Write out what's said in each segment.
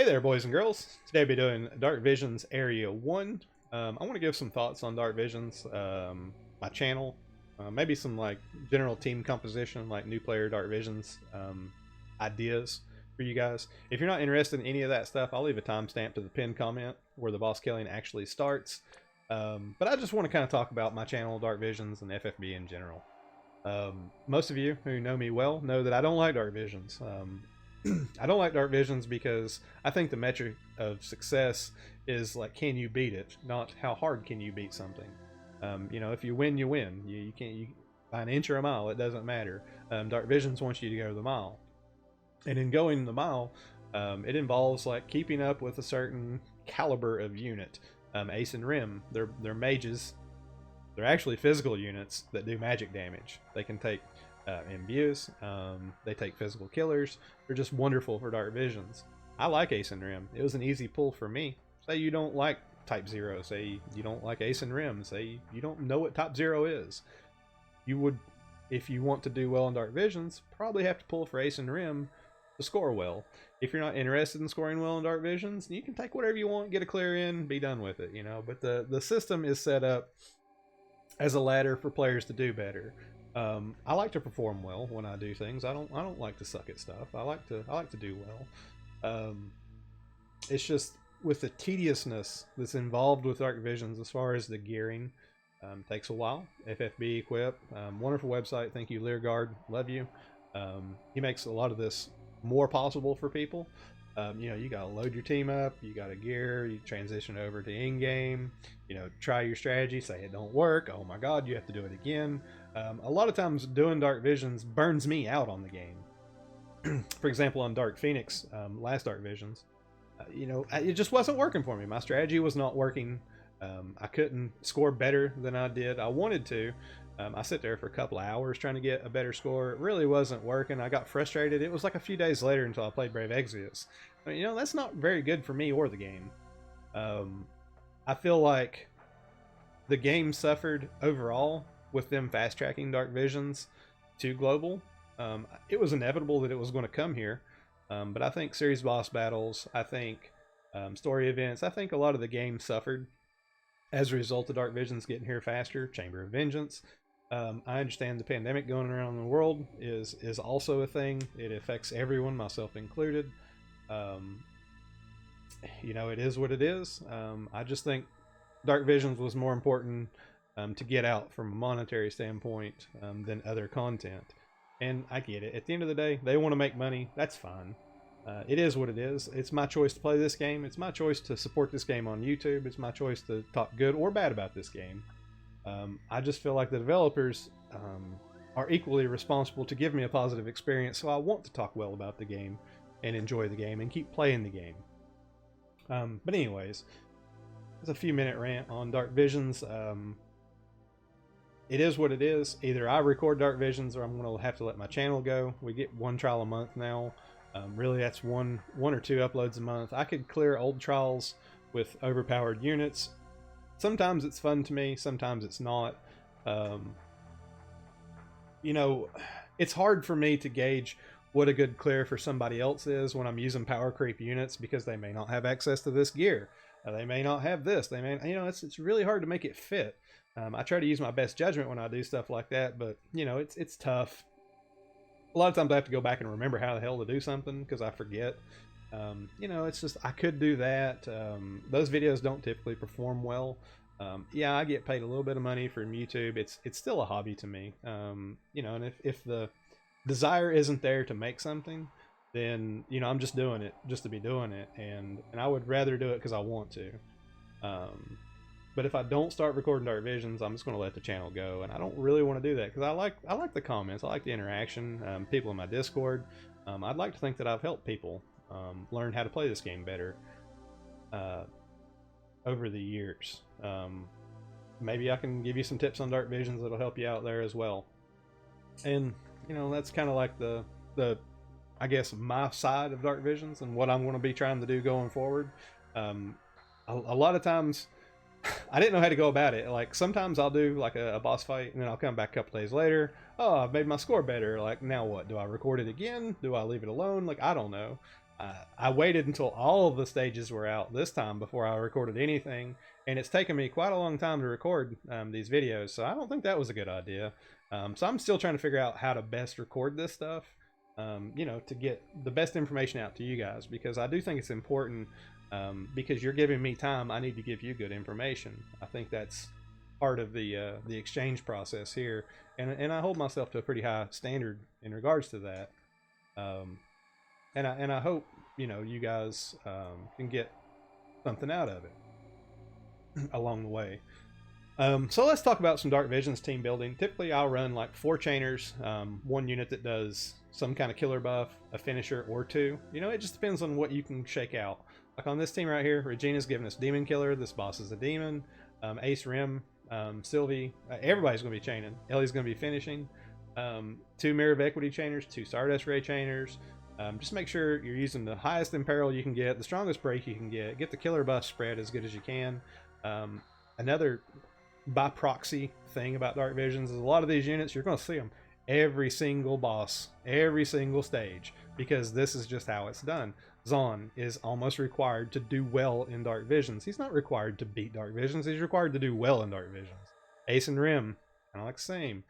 Hey there, boys and girls. Today I'll be doing Dark Visions Area 1. I want to give some thoughts on Dark Visions, my channel, maybe some like general team composition, like new player Dark Visions ideas for you guys. If you're not interested in any of that stuff, I'll leave a timestamp to the pinned comment where the boss killing actually starts. But I just want to kind of talk about my channel, Dark Visions, and FFBE in general. Most of you who know me well know that I don't like Dark Visions. I don't like Dark Visions because I think the metric of success is like, can you beat it, not how hard can you beat something. You know, if you win, you win. You can't, by an inch or a mile, it doesn't matter. Dark Visions wants you to go the mile, and in going the mile, it involves like keeping up with a certain caliber of unit. Ace and Rim, they're mages. They're actually physical units that do magic damage. They can take imbues, they take physical killers. They're just wonderful for Dark Visions. I like Ace and Rim. It was an easy pull for me. Say you don't like Type 0, say you don't like Ace and Rim, say you don't know what Type 0 is. You would, if you want to do well in Dark Visions, probably have to pull for Ace and Rim to score well. If you're not interested in scoring well in Dark Visions, you can take whatever you want, get a clear in, be done with it, you know. But the system is set up as a ladder for players to do better. I like to perform well when I do things. I don't like to suck at stuff. I like to do well. It's just with the tediousness that's involved with Dark Visions as far as the gearing, takes a while. FFBE Equip, wonderful website. Thank you, Learguard. Love you. He makes a lot of this more possible for people. You know, you gotta load your team up, you gotta gear, you transition over to in-game, you know, try your strategy, say it don't work, oh my god, you have to do it again. A lot of times doing Dark Visions burns me out on the game. For example, on Dark Phoenix, last Dark Visions, you know, it just wasn't working for me. My strategy was not working. I couldn't score better than I did. I wanted to. I sat there for a couple of hours trying to get a better score. It really wasn't working. I got frustrated. It was like a few days later until I played Brave Exvius. I mean, you know, that's not very good for me or the game. I feel like the game suffered overall with them fast tracking Dark Visions to global. It was inevitable that it was going to come here. But I think series boss battles, I think story events, I think a lot of the game suffered as a result of Dark Visions getting here faster. Chamber of Vengeance. I understand the pandemic going around the world is also a thing. It affects everyone, myself included. You know, it is what it is. I just think Dark Visions was more important to get out from a monetary standpoint than other content. And I get it. At the end of the day, they want to make money. That's fine. It is what it is. It's my choice to play this game. It's my choice to support this game on YouTube. It's my choice to talk good or bad about this game. I just feel like the developers are equally responsible to give me a positive experience, so I want to talk well about the game and enjoy the game and keep playing the game. But anyways, it's a few minute rant on Dark Visions. It is what it is. Either I record Dark Visions or I'm going to have to let my channel go. We get one trial a month now. Really, that's one or two uploads a month. I could clear old trials with overpowered units. Sometimes it's fun to me, sometimes it's not. You know, it's hard for me to gauge what a good clear for somebody else is when I'm using power creep units because they may not have access to this gear. They may not have this. They may, you know, it's really hard to make it fit. I try to use my best judgment when I do stuff like that, but you know, it's tough. A lot of times I have to go back and remember how the hell to do something because I forget. You know, it's just, I could do that. Those videos don't typically perform well. Yeah, I get paid a little bit of money from YouTube. It's still a hobby to me. You know, and if the desire isn't there to make something, then, you know, I'm just doing it just to be doing it. And I would rather do it because I want to. But if I don't start recording Dark Visions, I'm just going to let the channel go. And I don't really want to do that because I like the comments. I like the interaction. People in my Discord. I'd like to think that I've helped people learn how to play this game better over the years. Maybe I can give you some tips on Dark Visions that'll help you out there as well. And, you know, that's kind of like the I guess, my side of Dark Visions and what I'm going to be trying to do going forward. A lot of times I didn't know how to go about it. Like sometimes I'll do like a boss fight and then I'll come back a couple days later. Oh, I've made my score better. Like now what? Do I record it again? Do I leave it alone? Like I don't know. I waited until all of the stages were out this time before I recorded anything, and it's taken me quite a long time to record these videos, so I don't think that was a good idea. So I'm still trying to figure out how to best record this stuff, you know, to get the best information out to you guys, because I do think it's important, because you're giving me time, I need to give you good information. I think that's part of the exchange process here, and I hold myself to a pretty high standard in regards to that. And I hope, you know, you guys can get something out of it along the way. So let's talk about some Dark Visions team building. Typically I'll run like 4 chainers, 1 unit that does some kind of killer buff, a finisher, or 2. You know, it just depends on what you can shake out. Like on this team right here, Regina's giving us demon killer. This boss is a demon. Ace, Rim, Sylvie, everybody's going to be chaining. Ellie's going to be finishing. 2 Mirror of Equity chainers, 2 Stardust Ray chainers. Just make sure you're using the highest imperil you can get, the strongest break you can get the killer buff spread as good as you can. Another by proxy thing about Dark Visions is a lot of these units, you're going to see them every single boss, every single stage, because this is just how it's done. Zon is almost required to do well in Dark Visions. He's not required to beat Dark Visions, he's required to do well in Dark Visions. Ace and Rim, kind of like the same.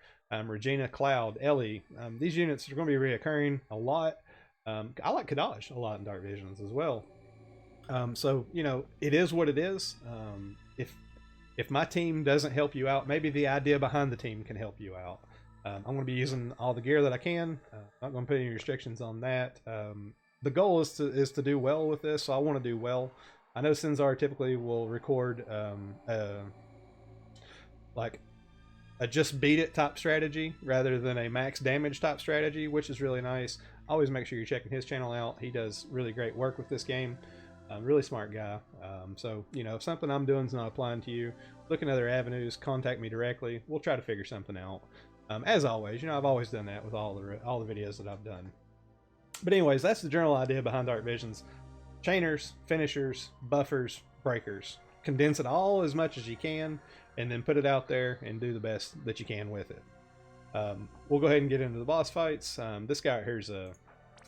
Regina, Cloud, Ellie, these units are going to be reoccurring a lot. I like Kadash a lot in Dark Visions as well. So, you know, it is what it is. If my team doesn't help you out, maybe the idea behind the team can help you out. I'm going to be using all the gear that I can. Not going to put any restrictions on that. The goal is to do well with this, so I want to do well. I know Sinzar typically will record like a just beat it type strategy rather than a max damage type strategy, which is really nice. Always make sure you're checking his channel out. He does really great work with this game. Really smart guy. So, you know, if something I'm doing is not applying to you, look in other avenues, contact me directly. We'll try to figure something out. As always, you know, I've always done that with all the videos that I've done. But anyways, that's the general idea behind Dark Visions. Chainers, finishers, buffers, breakers. Condense it all as much as you can, and then put it out there and do the best that you can with it. We'll go ahead and get into the boss fights. This guy right here is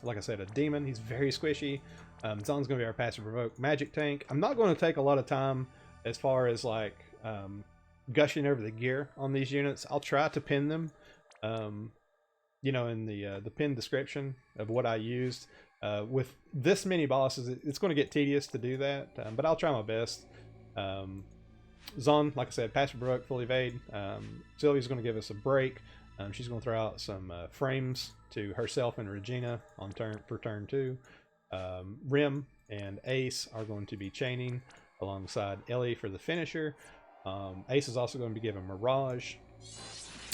like I said, a demon. He's very squishy. Zon's going to be our passive provoke magic tank. I'm not going to take a lot of time as far as like gushing over the gear on these units. I'll try to pin them, you know, in the pinned description of what I used. With this many bosses, it's going to get tedious to do that, but I'll try my best. Zon, like I said, passive provoke, full evade. Sylvie's going to give us a break. She's going to throw out some frames to herself and Regina on for turn 2. Rim and Ace are going to be chaining alongside Ellie for the finisher. Ace is also going to be given Mirage.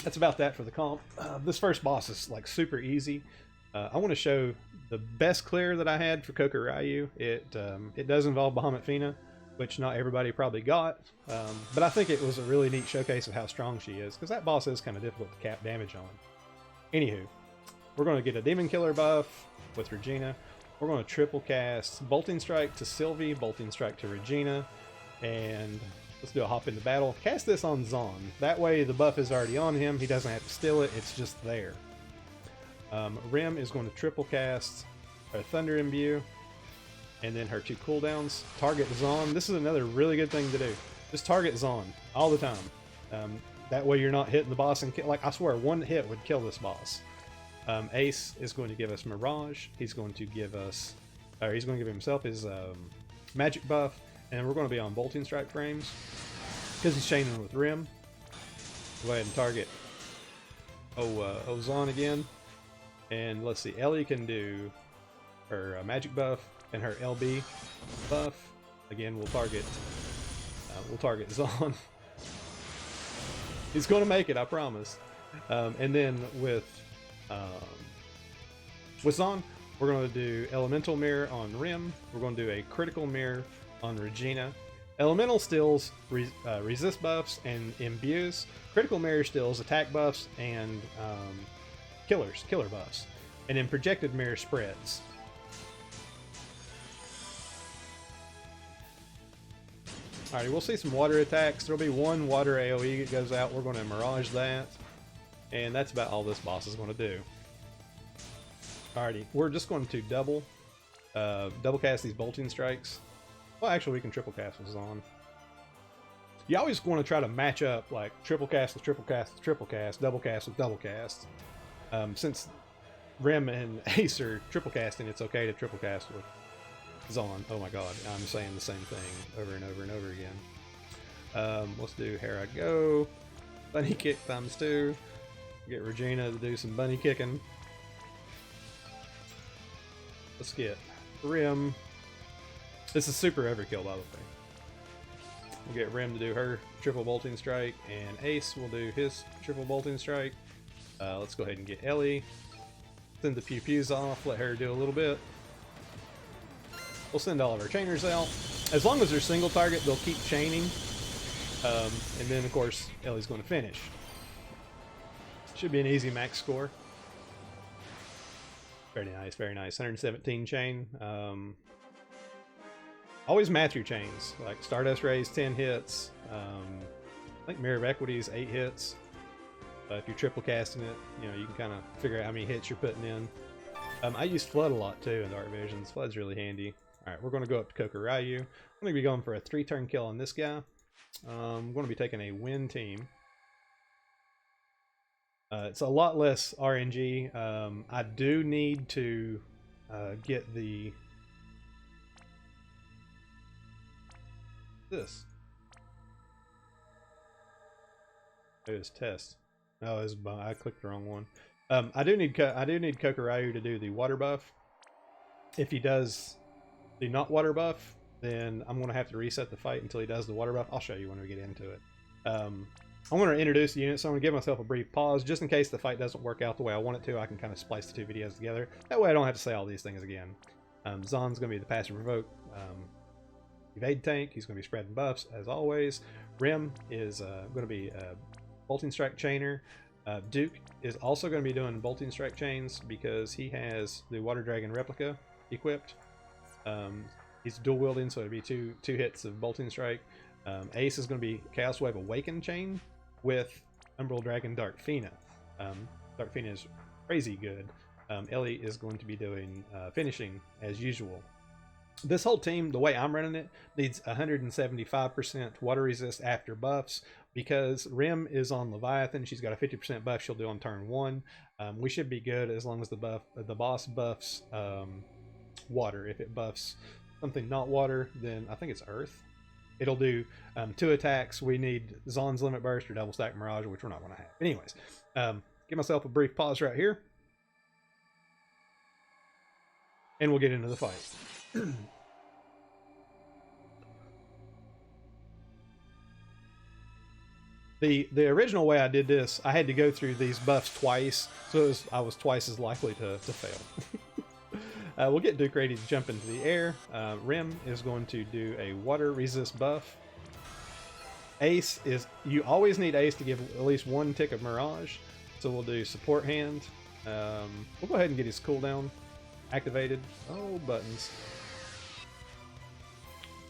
That's about that for the comp. This first boss is like super easy. I want to show the best clear that I had for Kokoryu. It does involve Bahamut Fina, which not everybody probably got, but I think it was a really neat showcase of how strong she is, because that boss is kind of difficult to cap damage on. Anywho, we're going to get a Demon Killer buff with Regina. We're going to triple cast Bolting Strike to Sylvie, Bolting Strike to Regina, and let's do a hop into battle. Cast this on Zon. That way the buff is already on him. He doesn't have to steal it. It's just there. Rim is going to triple cast her Thunder Imbue, and then her 2 cooldowns. Target Zon. This is another really good thing to do. Just target Zon all the time. That way you're not hitting the boss and like I swear one hit would kill this boss. Ace is going to give us Mirage. He's going to give us, or he's going to give himself his magic buff, and we're going to be on Bolting Strike frames because he's chaining with Rim. Go ahead and target Zon again, and let's see. Ellie can do her magic buff and her LB buff. Again, we'll target Zon. He's going to make it, I promise. And then with Zon, we're going to do Elemental Mirror on Rim. We're going to do a Critical Mirror on Regina. Elemental stills resist buffs and imbues. Critical Mirror stills attack buffs and killer buffs. And then Projected Mirror spreads. Alright, we'll see some water attacks. There'll be one water AoE that goes out. We're going to Mirage that. And that's about all this boss is going to do. Alrighty, we're just going to double double cast these bolting strikes. Well, actually, we can triple cast with Zon. You always want to try to match up like triple cast with triple cast with triple cast, double cast with double cast. Since Rim and Ace are triple casting, it's okay to triple cast with Zon. Oh my god, I'm saying the same thing over and over and over again. Let's do Here I Go. Bunny kick ×2. Get Regina to do some bunny kicking. Let's get Rim. This is super overkill, by the way. We'll get Rim to do her triple bolting strike, and Ace will do his triple bolting strike. Let's go ahead and get Ellie. Send the pew pews off, let her do a little bit. We'll send all of our chainers out. As long as they're single target, they'll keep chaining. And then, of course, Ellie's going to finish. Should be an easy max score. Very nice, very nice. 117 chain. Always match your chains. Like Stardust Rays, 10 hits. I think Mirror of Equity is 8 hits. If you're triple casting it, you know, you can kind of figure out how many hits you're putting in. I use Flood a lot too in Dark Visions. Flood's really handy. Alright, we're going to go up to Kokoryu. I'm going to be going for a 3-turn kill on this guy. I'm going to be taking a win team. It's a lot less RNG. I do need to get the... This. It was test. No, it was, I clicked the wrong one. I do need Kokoryu to do the water buff. If he does the not water buff, then I'm going to have to reset the fight until he does the water buff. I'll show you when we get into it. I'm going to introduce the unit, so I'm going to give myself a brief pause just in case the fight doesn't work out the way I want it to. I can kind of splice the two videos together. That way I don't have to say all these things again. Zon's going to be the passive provoke evade tank. He's going to be spreading buffs as always. Rim is going to be bolting strike chainer. Duke is also going to be doing bolting strike chains because he has the water dragon replica equipped. He's dual wielding, so it'll be two hits of bolting strike. Ace is going to be Chaos Wave Awaken chain with Umbral Dragon Dark Fina. Dark Fina is crazy good. Ellie is going to be doing finishing as usual. This whole team, the way I'm running it, needs 175% water resist after buffs because Rim is on Leviathan. She's got a 50% buff she'll do on turn 1. We should be good as long as the boss buffs water. If it buffs something not water, then I think it's earth. It'll do 2 attacks. We need Zon's Limit Burst or Double Stack Mirage, which we're not going to have. Anyways, give myself a brief pause right here. And we'll get into the fight. The original way I did this, I had to go through these buffs twice, so I was twice as likely to fail. We'll get Duke ready to jump into the air. Rim is going to do a water resist buff. Ace is, you always need Ace to give at least 1 tick of Mirage, so we'll do support hand. We'll go ahead and get his cooldown activated. Oh, buttons.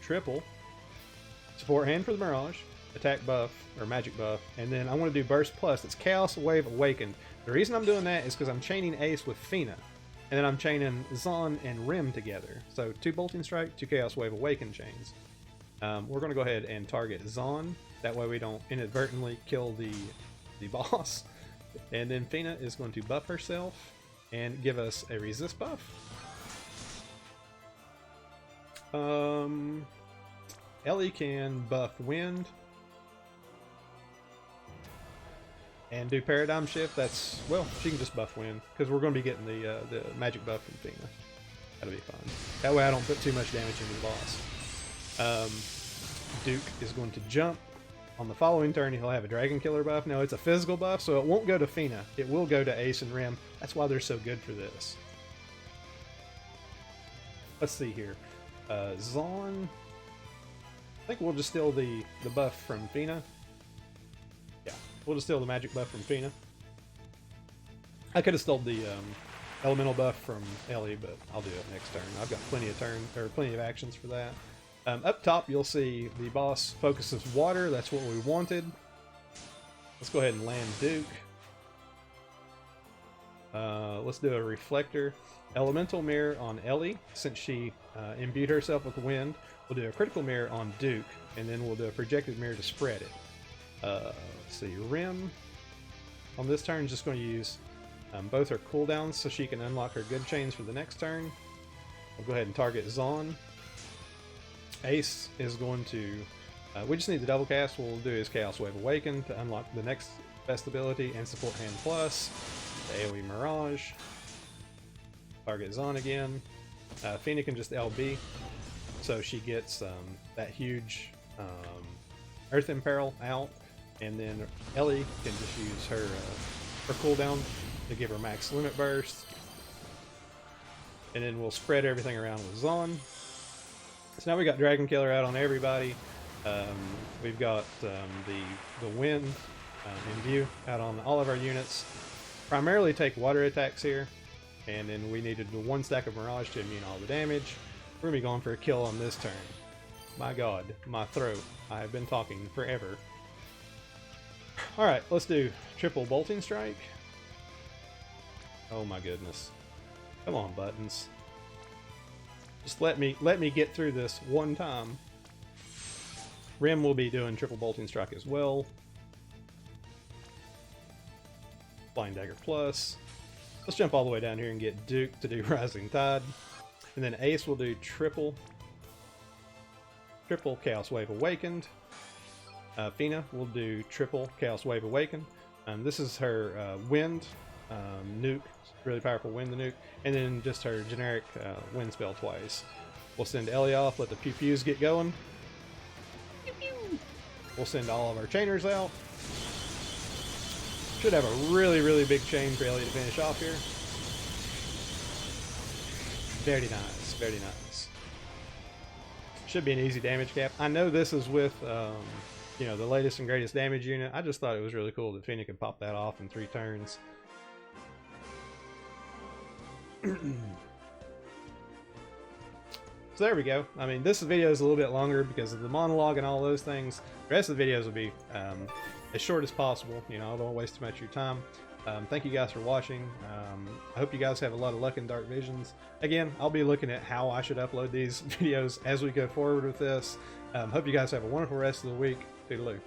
Triple. Support hand for the Mirage. Attack buff, or magic buff. And then I want to do Burst Plus. It's Chaos Wave Awakened. The reason I'm doing that is because I'm chaining Ace with Fina. And then I'm chaining Zon and Rim together. So 2 Bolting Strike, 2 Chaos Wave Awakened chains. We're going to go ahead and target Zon. That way we don't inadvertently kill the boss. And then Fina is going to buff herself and give us a resist buff. Ellie can buff wind and do paradigm shift. That's, well, she can just buff wind because we're going to be getting the magic buff from Fina. That'll be fine. That way I don't put too much damage into the boss. Duke is going to jump. On the following turn, he'll have a Dragon Killer buff. No, it's a physical buff, so it won't go to Fina. It will go to Ace and Rim. That's why they're so good for this. Let's see here. Zon. I think we'll just steal the buff from Fina. Yeah, we'll just steal the magic buff from Fina. I could have stolen the elemental buff from Ellie, but I'll do it next turn. I've got plenty of actions for that. Up top, you'll see the boss focuses water. That's what we wanted. Let's go ahead and land Duke. Let's do a reflector. Elemental Mirror on Ellie, since she imbued herself with wind. We'll do a Critical Mirror on Duke, and then we'll do a Projected Mirror to spread it. Let's see, Rim on this turn is just going to use both her cooldowns so she can unlock her good chains for the next turn. We'll go ahead and target Zon. Ace is going to... we just need the double cast. What we'll do is Chaos Wave Awaken to unlock the next best ability and Support Hand Plus. The AoE Mirage. Target Zon again. Fina can just LB, so she gets that huge Earth Imperil out, and then Ellie can just use her cooldown to give her max limit burst. And then we'll spread everything around with Zon. So now we got Dragon Killer out on everybody. We've got the wind in view out on all of our units. Primarily take water attacks here, and then we needed the 1 stack of Mirage to immune all the damage. We're gonna be going for a kill on this turn. My god, my throat. I have been talking forever. Alright, let's do triple bolting strike. Oh my goodness. Come on, buttons. Just let me get through this one time. Rim will be doing triple bolting strike as well. Flying Dagger Plus. Let's jump all the way down here and get Duke to do Rising Tide. And then Ace will do triple Chaos Wave Awakened. Fina will do triple Chaos Wave Awakened. This is her wind nuke, really powerful wind to nuke, and then just her generic wind spell twice. We'll send Ellie off, let the pew pews get going. Pew pew. We'll send all of our chainers out. Should have a really big chain for Ellie to finish off here. Very nice, very nice. Should be an easy damage cap. I know this is with you know, the latest and greatest damage unit. I just thought it was really cool that Fina could pop that off in 3 turns. So there we go. I mean, this video is a little bit longer because of the monologue and all those things. The rest of the videos will be as short as possible. You know, I don't waste too much of your time. Thank you guys for watching. I hope you guys have a lot of luck in Dark Visions. Again, I'll be looking at how I should upload these videos as we go forward with this. Hope you guys have a wonderful rest of the week. Toodaloo.